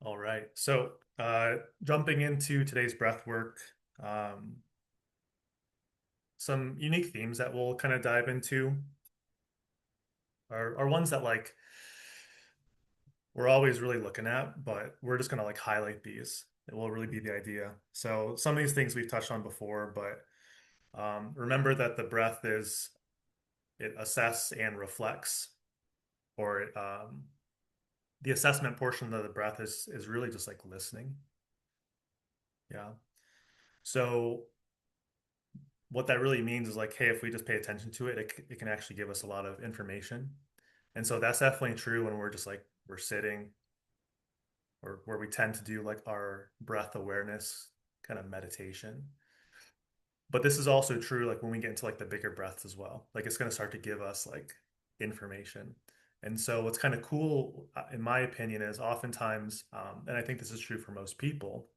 All right. Jumping into today's breath work, um, some unique themes that we'll kind of dive into are ones that we're always really looking at, but we're just going to highlight these. It will really be the idea. So some of these things we've touched on before, but remember that the breath it assess and reflects, or the assessment portion of the breath is really just like listening. Yeah. So what that really means is hey, if we just pay attention to it, it can actually give us a lot of information. And so that's definitely true when we're just we're sitting or where we tend to do our breath awareness kind of meditation. But this is also true when we get into the bigger breaths as well. It's going to start to give us information. And so what's kind of cool, in my opinion, is oftentimes, and I think this is true for most people,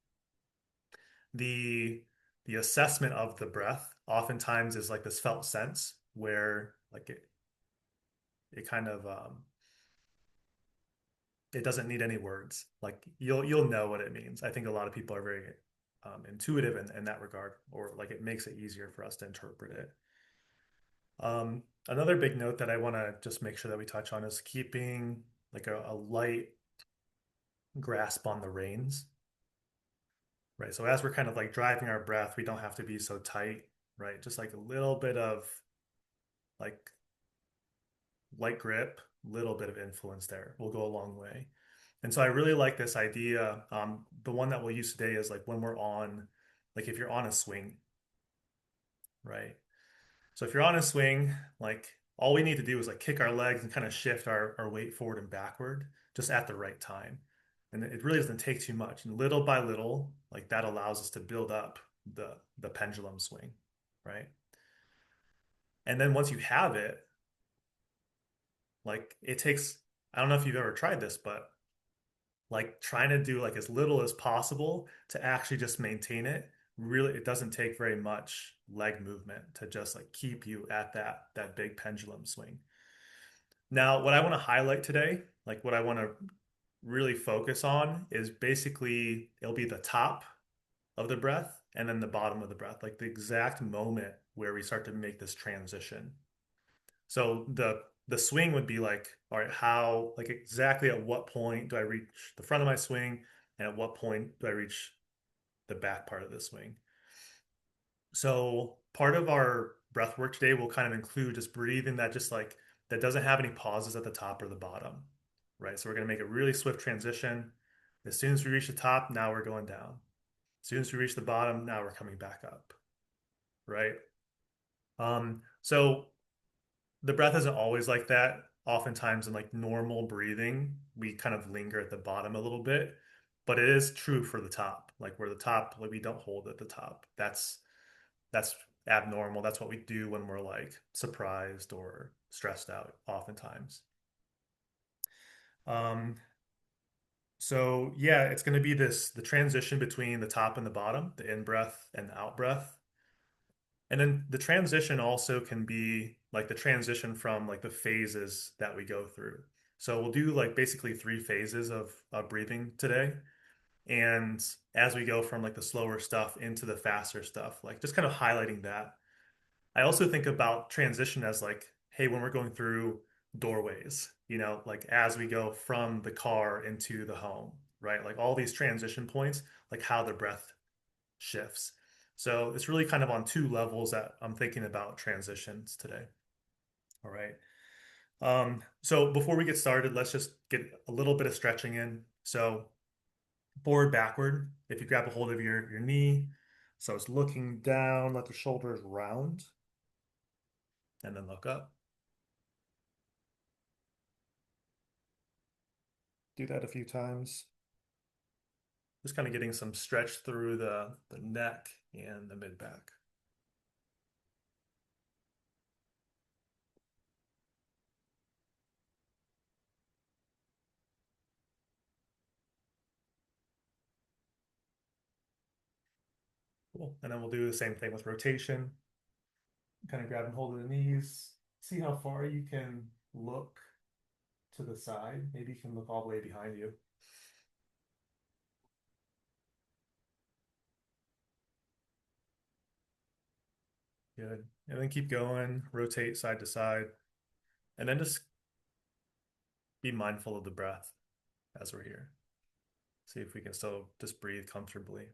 the the assessment of the breath oftentimes is this felt sense where it kind of it doesn't need any words. You'll know what it means. I think a lot of people are very intuitive in that regard, or it makes it easier for us to interpret it. Another big note that I want to just make sure that we touch on is keeping a light grasp on the reins, right? So as we're kind of driving our breath, we don't have to be so tight, right? Just a little bit of like light grip, little bit of influence there will go a long way. And so I really like this idea. The one that we'll use today is when we're on, if you're on a swing, right? So if you're on a swing, all we need to do is kick our legs and kind of shift our weight forward and backward just at the right time. And it really doesn't take too much. And little by little, that allows us to build up the pendulum swing, right? And then once you have it, it takes, I don't know if you've ever tried this, but trying to do as little as possible to actually just maintain it, really it doesn't take very much leg movement to just keep you at that big pendulum swing. Now what I want to highlight today, what I want to really focus on, is basically it'll be the top of the breath and then the bottom of the breath, the exact moment where we start to make this transition. So the swing would be all right, how exactly at what point do I reach the front of my swing, and at what point do I reach the back part of the swing? So part of our breath work today will kind of include just breathing that just that doesn't have any pauses at the top or the bottom, right? So we're going to make a really swift transition. As soon as we reach the top, now we're going down. As soon as we reach the bottom, now we're coming back up, right? So the breath isn't always like that. Oftentimes in normal breathing, we kind of linger at the bottom a little bit, but it is true for the top. Where the top, we don't hold at the top. That's abnormal. That's what we do when we're surprised or stressed out, oftentimes. Um, so yeah, it's going to be the transition between the top and the bottom, the in breath and the out breath. And then the transition also can be the transition from the phases that we go through. So we'll do basically three phases of breathing today. And as we go from the slower stuff into the faster stuff, just kind of highlighting that. I also think about transition as hey, when we're going through doorways, as we go from the car into the home, right? All these transition points, how the breath shifts. So it's really kind of on two levels that I'm thinking about transitions today. All right. So before we get started, let's just get a little bit of stretching in. So forward, backward. If you grab a hold of your knee, so it's looking down, let the shoulders round, and then look up. Do that a few times. Just kind of getting some stretch through the neck and the mid back. Cool. And then we'll do the same thing with rotation. Kind of grabbing hold of the knees. See how far you can look to the side. Maybe you can look all the way behind you. Good. And then keep going, rotate side to side, and then just be mindful of the breath as we're here. See if we can still just breathe comfortably.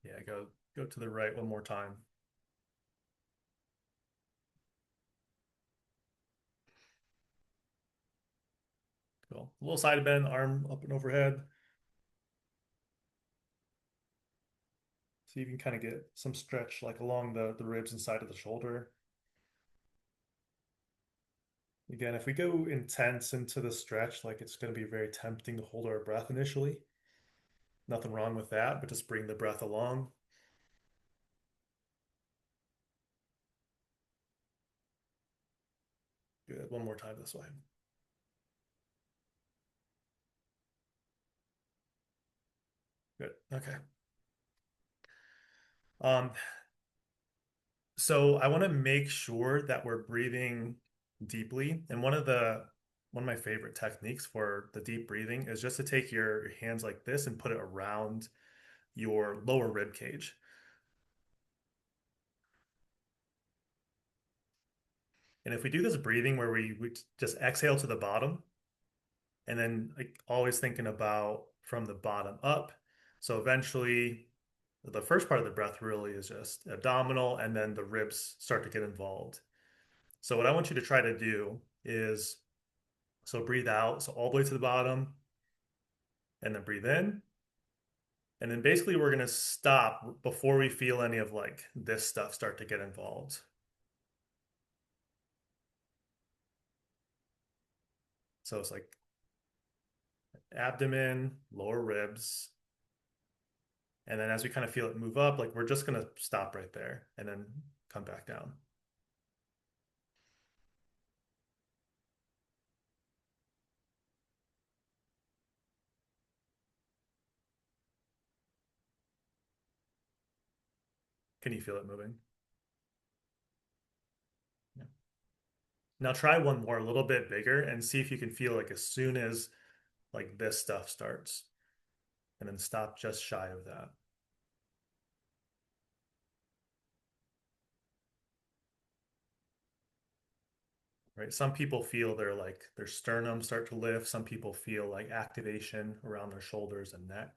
Yeah, go to the right one more time. Cool. A little side bend, arm up and overhead. So you can kind of get some stretch like along the ribs and side of the shoulder. Again, if we go intense into the stretch, like it's going to be very tempting to hold our breath initially. Nothing wrong with that, but just bring the breath along. Good. One more time this way. Good. Okay. Um, so I want to make sure that we're breathing deeply. And one of my favorite techniques for the deep breathing is just to take your hands like this and put it around your lower rib cage. And if we do this breathing where we just exhale to the bottom and then like always thinking about from the bottom up. So eventually the first part of the breath really is just abdominal and then the ribs start to get involved. So what I want you to try to do is so breathe out, so all the way to the bottom and then breathe in. And then basically we're going to stop before we feel any of like this stuff start to get involved. So it's like abdomen, lower ribs, and then as we kind of feel it move up, like we're just going to stop right there and then come back down. Can you feel it moving? Yeah. Now try one more a little bit bigger and see if you can feel like as soon as like this stuff starts and then stop just shy of that. Right? Some people feel their sternum start to lift. Some people feel like activation around their shoulders and neck.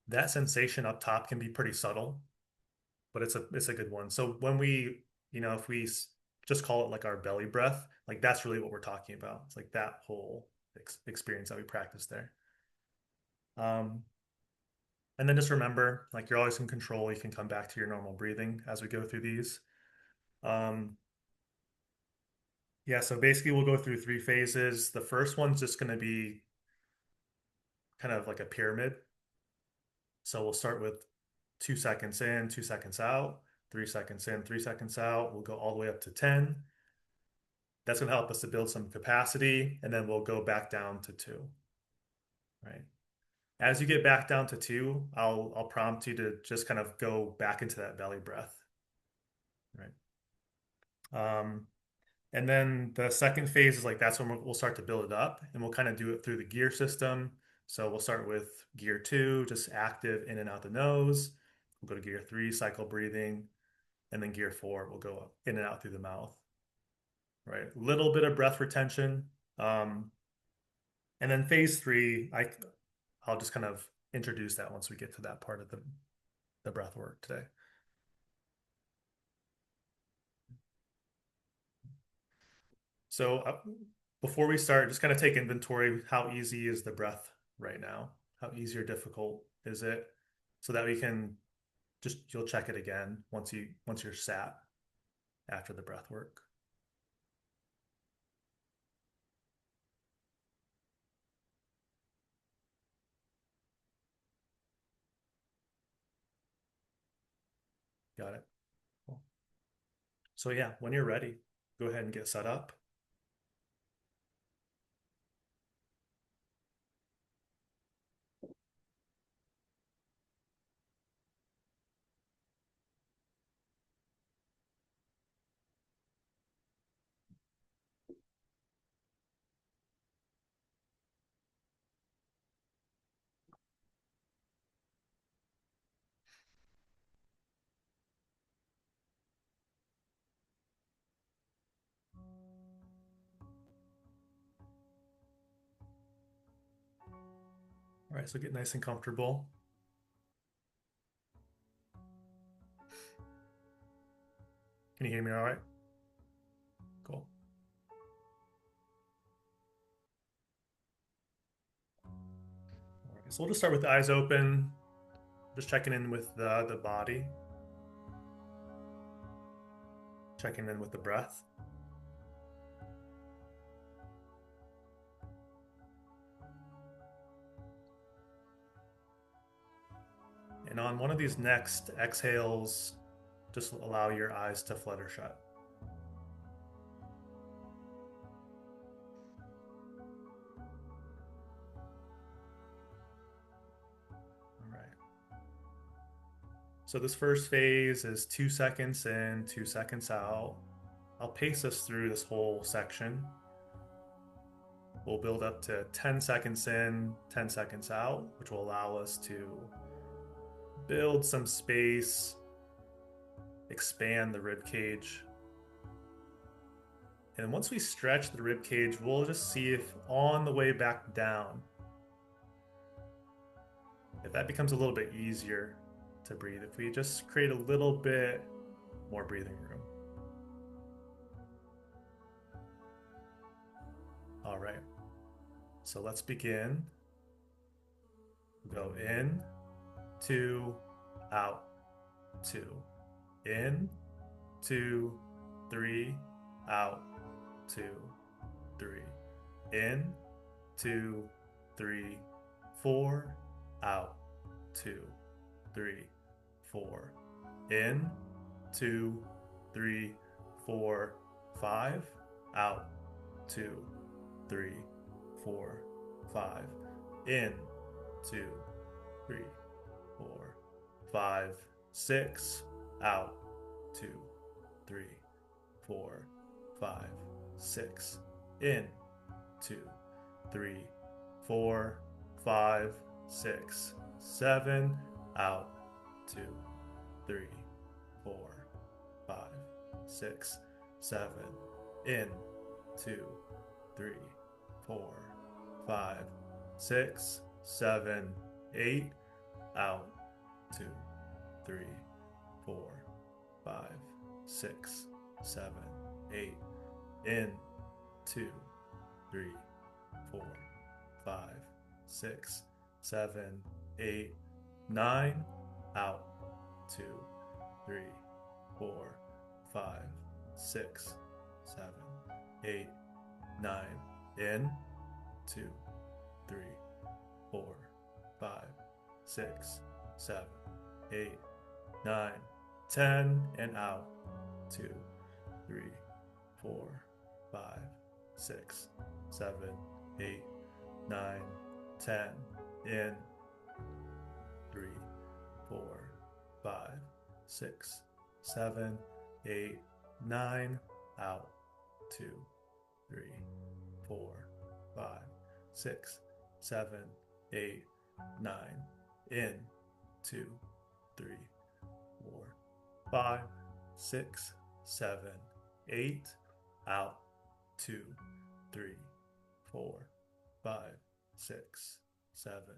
That sensation up top can be pretty subtle, but it's a good one. So when we, if we just call it like our belly breath, like that's really what we're talking about. It's like that whole experience that we practice there. Um, and then just remember, like you're always in control. You can come back to your normal breathing as we go through these. Um, yeah, so basically we'll go through three phases. The first one's just going to be kind of like a pyramid. So we'll start with 2 seconds in, 2 seconds out, 3 seconds in, 3 seconds out. We'll go all the way up to 10. That's going to help us to build some capacity, and then we'll go back down to two, right? As you get back down to two, I'll prompt you to just kind of go back into that belly breath, right? Um, and then the second phase is like that's when we'll start to build it up, and we'll kind of do it through the gear system. So we'll start with gear two, just active in and out the nose. We'll go to gear three, cycle breathing, and then gear four, we'll go in and out through the mouth, right? Little bit of breath retention. Um, and then phase three, I'll just kind of introduce that once we get to that part of the breath work today. So before we start, just kind of take inventory. How easy is the breath right now? How easy or difficult is it? So that we can you'll check it again once you're sat after the breath work. So yeah, when you're ready, go ahead and get set up. All right, so get nice and comfortable. Can you hear me all right? Cool. All right, so we'll just start with the eyes open, just checking in with the body, checking in with the breath. And on one of these next exhales, just allow your eyes to flutter shut. All right. So this first phase is 2 seconds in, 2 seconds out. I'll pace us through this whole section. We'll build up to 10 seconds in, 10 seconds out, which will allow us to build some space, expand the rib cage. And once we stretch the rib cage, we'll just see if on the way back down, if that becomes a little bit easier to breathe, if we just create a little bit more breathing room. All right, so let's begin. Go in, two, out, two, in, two, three, out, two, three, in, two, three, four, out, two, three, four, in, two, three, four, five, out, two, three, four, five, in, two, three, four, five, six, out, two, three, four, five, six, in, two, three, four, five, six, seven, out, two, three, four, five, six, seven, in, two, three, four, five, six, seven, eight, out, two, three, four, five, six, seven, eight, in, two, three, four, five, six, seven, eight, nine, out, two, three, four, five, six, seven, eight, nine, in, two, three, four, five, six, seven, eight, nine, 10, and out, two, three, four, five, six, seven, eight, nine, 10, in, three, four, five, six, seven, eight, nine, out, two, three, four, five, six, seven, eight, nine, in, two, three, four, five, six, seven, eight, out, two, three, four, five, six, seven,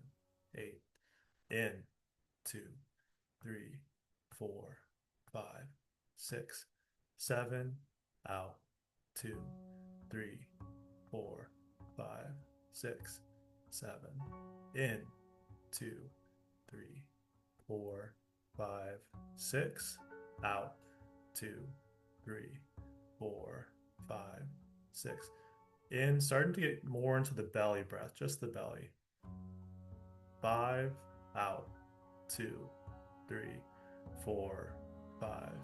eight, in, two, three, four, five, six, seven, out, two, three, four, five, six, seven, in, two, three, four, five, six, out, two, three, four, five, six. In, starting to get more into the belly breath, just the belly. Five, out, two, three, four, five,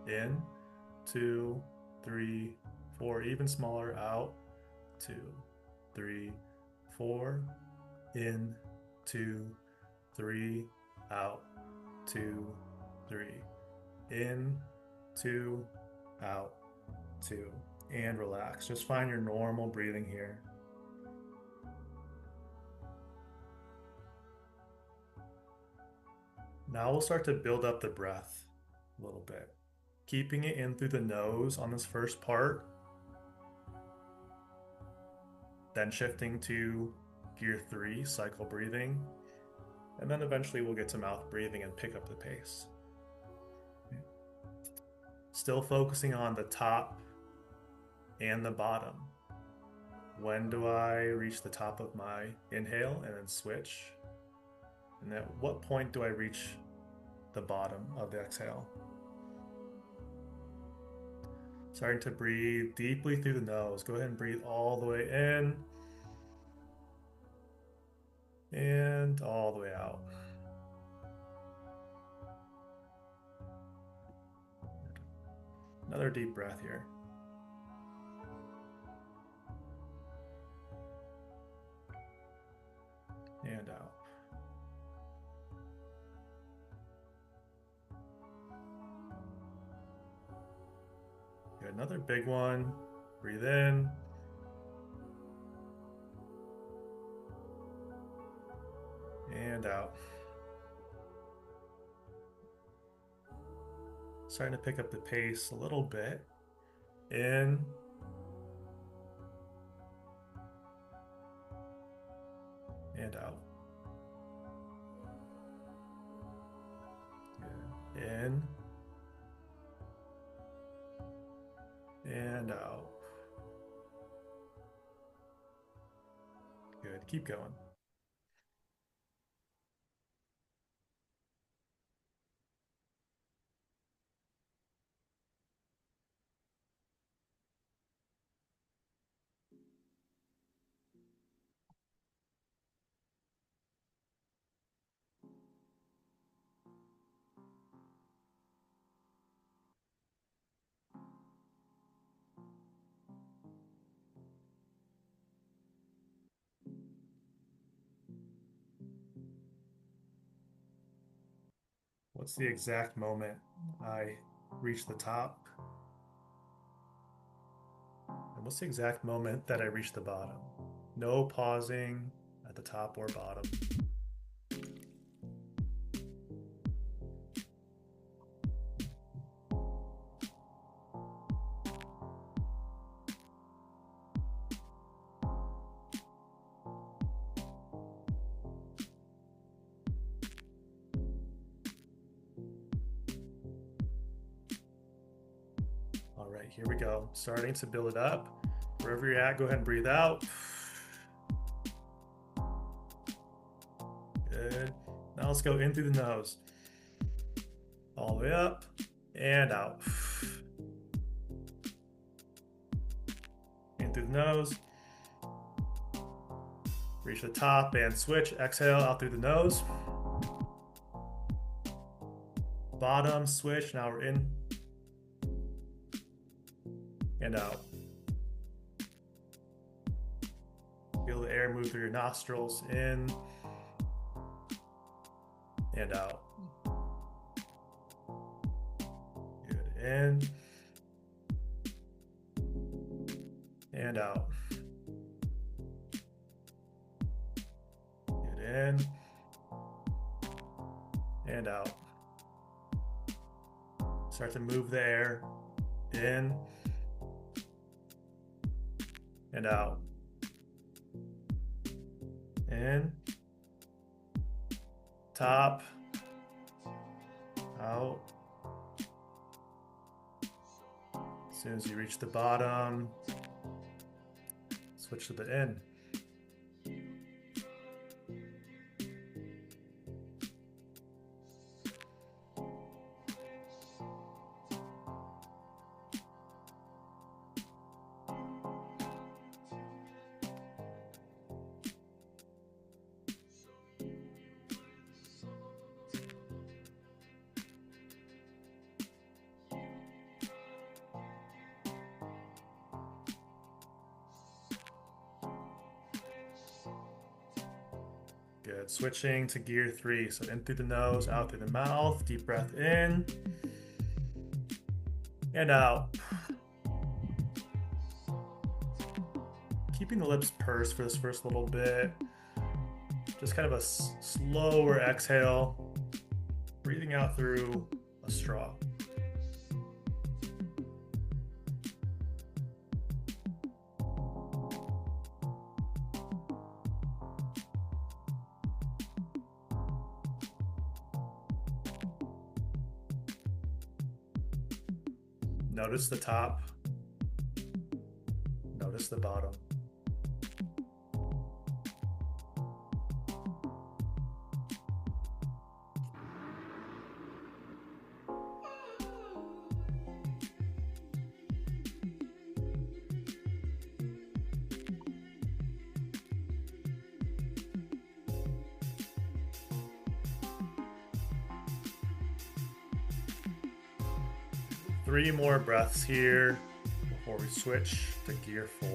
in, 2, 3, 4. Even smaller. Out, 2, 3, 4. In, 2, 3. Out, 2, 3. In, 2, out, 2. And relax. Just find your normal breathing here. Now we'll start to build up the breath a little bit. Keeping it in through the nose on this first part, then shifting to gear 3, cycle breathing, and then eventually we'll get to mouth breathing and pick up the pace. Still focusing on the top and the bottom. When do I reach the top of my inhale and then switch? And at what point do I reach the bottom of the exhale? Starting to breathe deeply through the nose. Go ahead and breathe all the way in and all the way out. Another deep breath here. And out. Good. Another big one. Breathe in. And out. Starting to pick up the pace a little bit. In. And out. Good. In. And out. Good. Keep going. What's the exact moment I reach the top? And what's the exact moment that I reach the bottom? No pausing at the top or bottom. All right, here we go. Starting to build it up. Wherever you're at, go ahead and breathe out. Good. Now let's go in through the nose. All the way up and out. In through the nose. Reach the top and switch. Exhale out through the nose. Bottom, switch. Now we're in and out. Feel the air move through your nostrils, in and out. Good. In and out. Good. In and out. Start to move the air in and out. In, top, out. As soon as you reach the bottom, switch to the in. Good. Switching to gear 3. So in through the nose, out through the mouth. Deep breath in and out. Keeping the lips pursed for this first little bit. Just kind of a slower exhale. Breathing out through a straw. Notice the top. Notice the bottom. Three more breaths here before we switch to gear 4.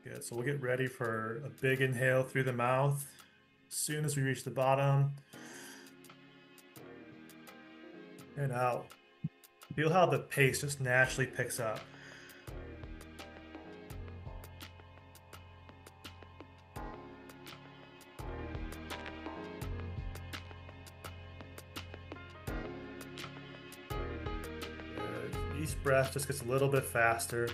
Good. So we'll get ready for a big inhale through the mouth. As soon as we reach the bottom. And out. Feel how the pace just naturally picks up. Good. Each breath just gets a little bit faster.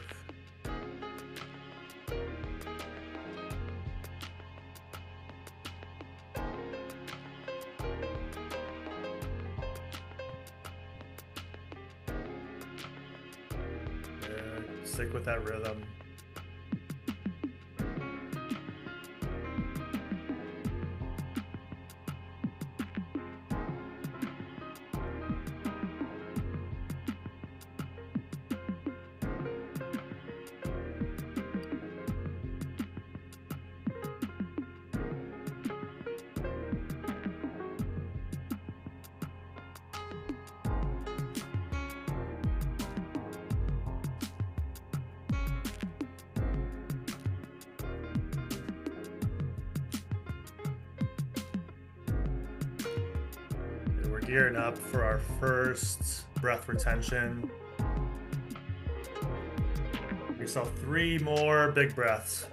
Stick with that rhythm. We're gearing up for our first breath retention. Give yourself 3 more big breaths.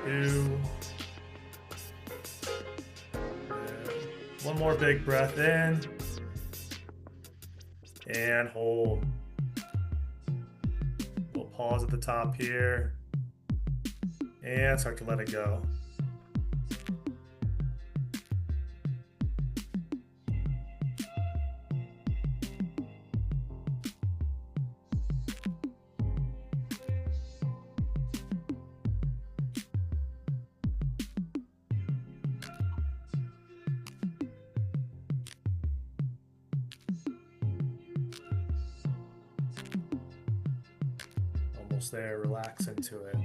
Two. One more big breath in. And hold. We'll pause at the top here and start to let it go. Almost there, relax into it.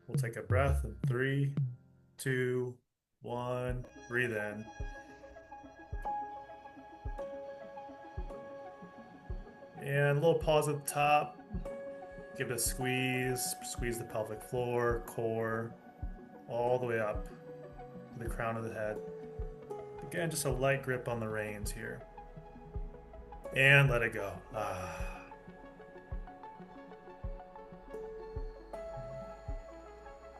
We'll take a breath in 3, 2, 1, breathe in. And a little pause at the top. Give it a squeeze. Squeeze the pelvic floor, core, all the way up to the crown of the head. Again, just a light grip on the reins here. And let it go.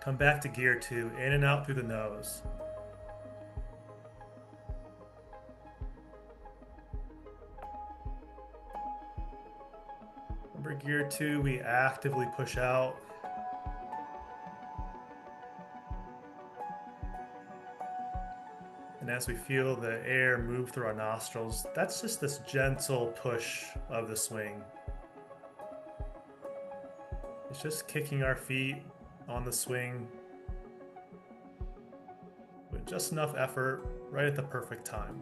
Come back to gear 2, in and out through the nose. gear 2, we actively push out. And as we feel the air move through our nostrils, that's just this gentle push of the swing. It's just kicking our feet on the swing with just enough effort, right at the perfect time.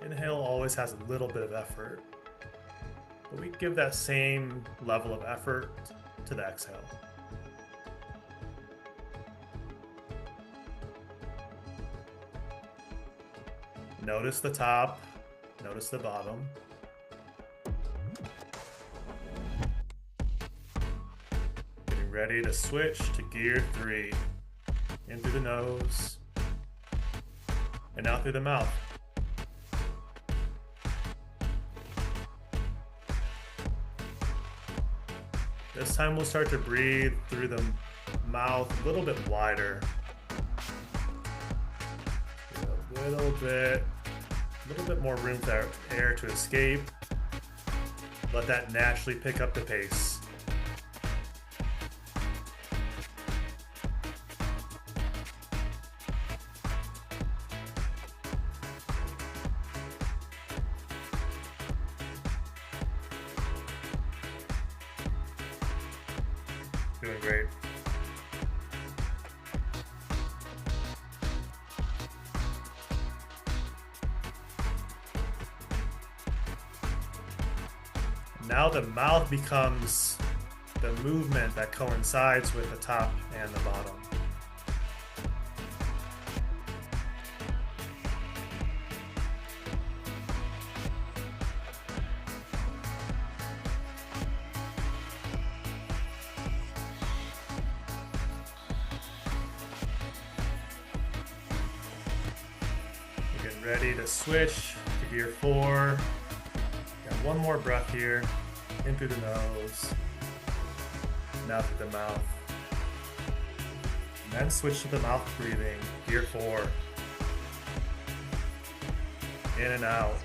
Inhale always has a little bit of effort, but we give that same level of effort to the exhale. Notice the top, notice the bottom. Getting ready to switch to gear 3. In through the nose, and out through the mouth. This time we'll start to breathe through the mouth a little bit wider. A little bit more room for air to escape. Let that naturally pick up the pace. Doing great. Now the mouth becomes the movement that coincides with the top and the bottom. Getting ready to switch to gear 4. Got one more breath here. In through the nose. Now through the mouth. And then switch to the mouth breathing. Gear 4. In and out.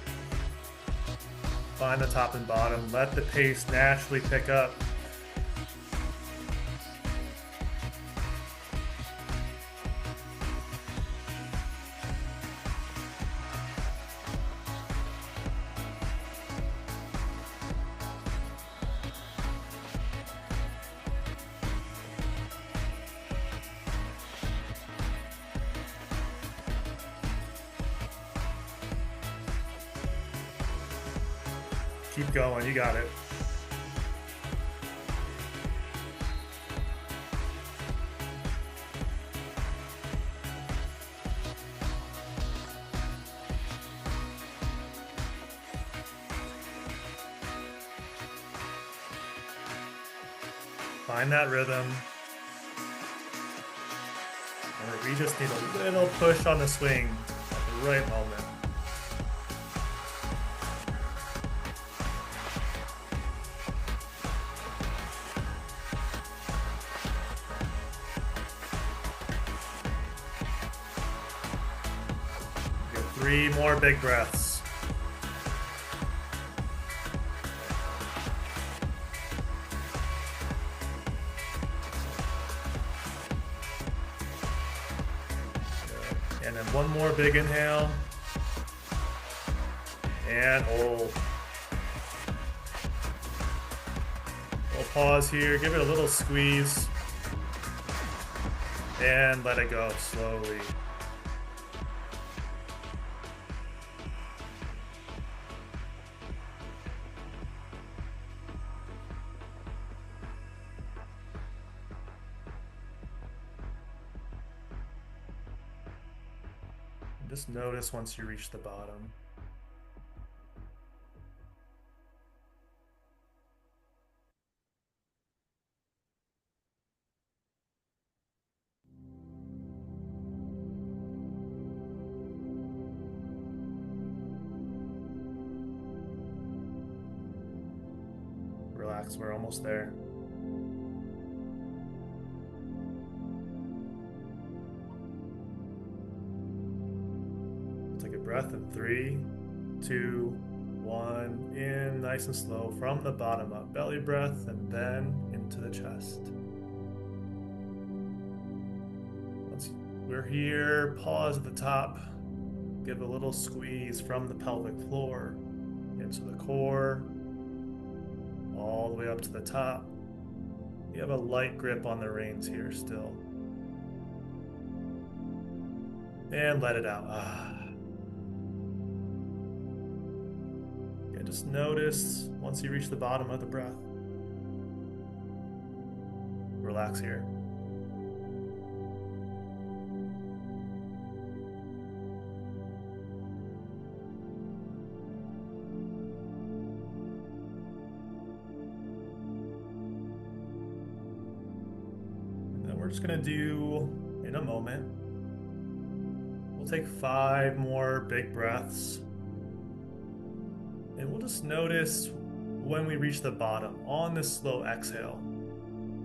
Find the top and bottom. Let the pace naturally pick up. Keep going, you got it. Find that rhythm. And we just need a little push on the swing at the right moment. Get 3 more big breaths. And then one more big inhale. And hold. We'll pause here, give it a little squeeze. And let it go slowly. Just notice once you reach the bottom. Relax, we're almost there. Take a breath in 3, 2, 1. In, nice and slow, from the bottom up. Belly breath, and then into the chest. Once we're here, pause at the top. Give a little squeeze from the pelvic floor into the core, all the way up to the top. You have a light grip on the reins here still. And let it out. Yeah, just notice once you reach the bottom of the breath. Relax here. And then we're just going to do, in a moment, we'll take 5 more big breaths. And we'll just notice when we reach the bottom on this slow exhale.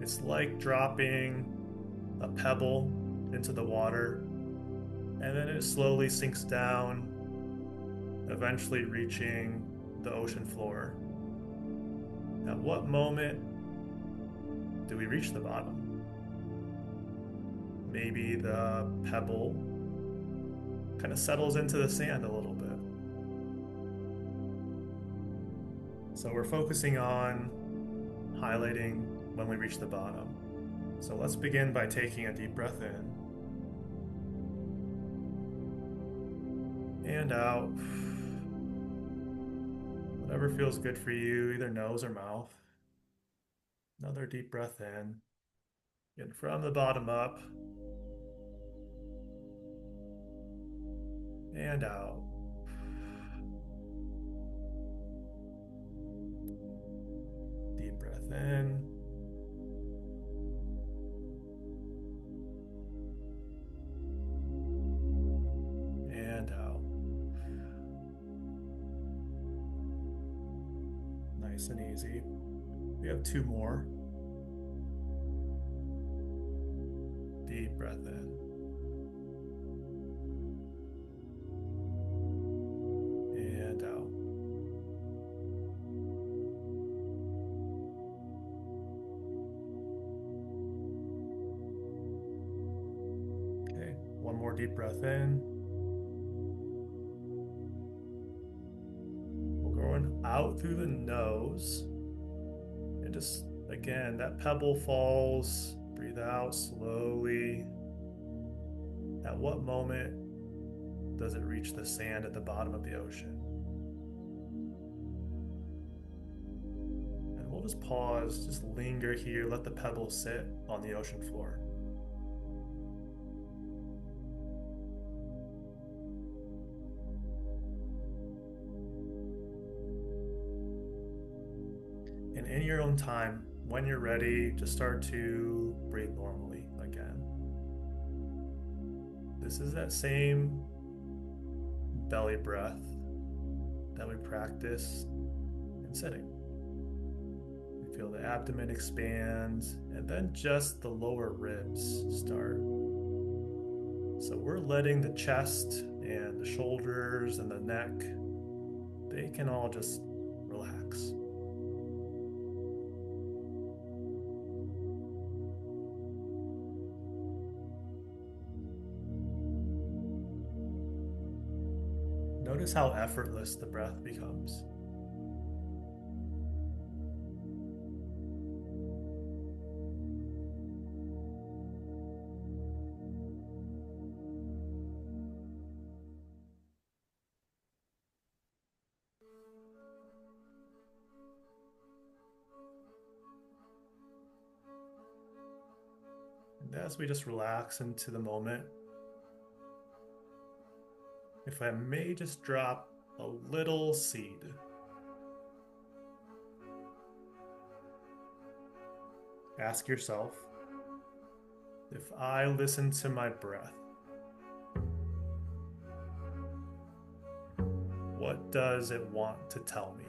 It's like dropping a pebble into the water, and then it slowly sinks down, eventually reaching the ocean floor. At what moment do we reach the bottom? Maybe the pebble kind of settles into the sand a little bit. So we're focusing on highlighting when we reach the bottom. So let's begin by taking a deep breath in and out. Whatever feels good for you, either nose or mouth. Another deep breath in. Again, from the bottom up and out. Deep breath in. And out. Nice and easy. We have 2 more. Deep breath in. And out. Okay, 1 more deep breath in. We're going out through the nose. And just, again, that pebble falls. Breathe out slowly. At what moment does it reach the sand at the bottom of the ocean? And we'll just pause, just linger here, let the pebble sit on the ocean floor. And in your own time, when you're ready, just start to breathe normally again. This is that same belly breath that we practiced in sitting. We feel the abdomen expand, and then just the lower ribs start. So we're letting the chest and the shoulders and the neck, they can all just relax. Notice how effortless the breath becomes. And as we just relax into the moment, if I may just drop a little seed. Ask yourself, if I listen to my breath, what does it want to tell me?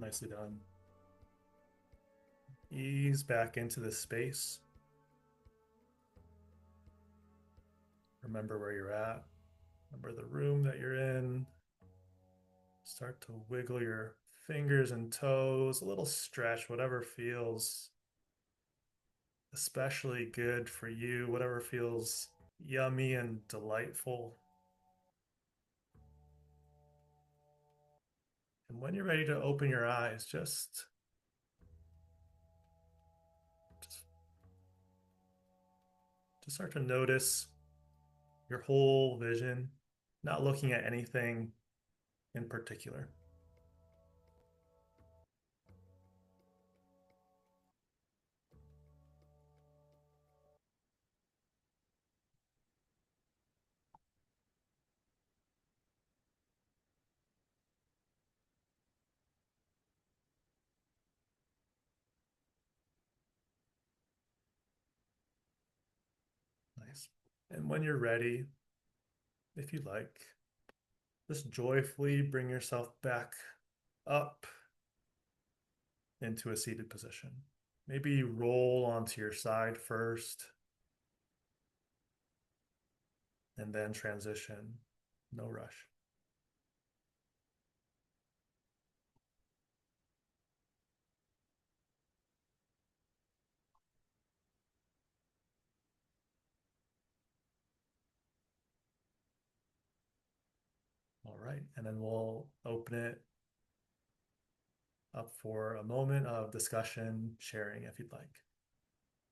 Nicely done. Ease back into the space. Remember where you're at. Remember the room that you're in. Start to wiggle your fingers and toes, a little stretch, whatever feels especially good for you, whatever feels yummy and delightful. And when you're ready to open your eyes, just, just start to notice your whole vision, not looking at anything in particular. Nice. And when you're ready, if you like, just joyfully bring yourself back up into a seated position. Maybe roll onto your side first and then transition. No rush. All right. And then we'll open it up for a moment of discussion, sharing if you'd like.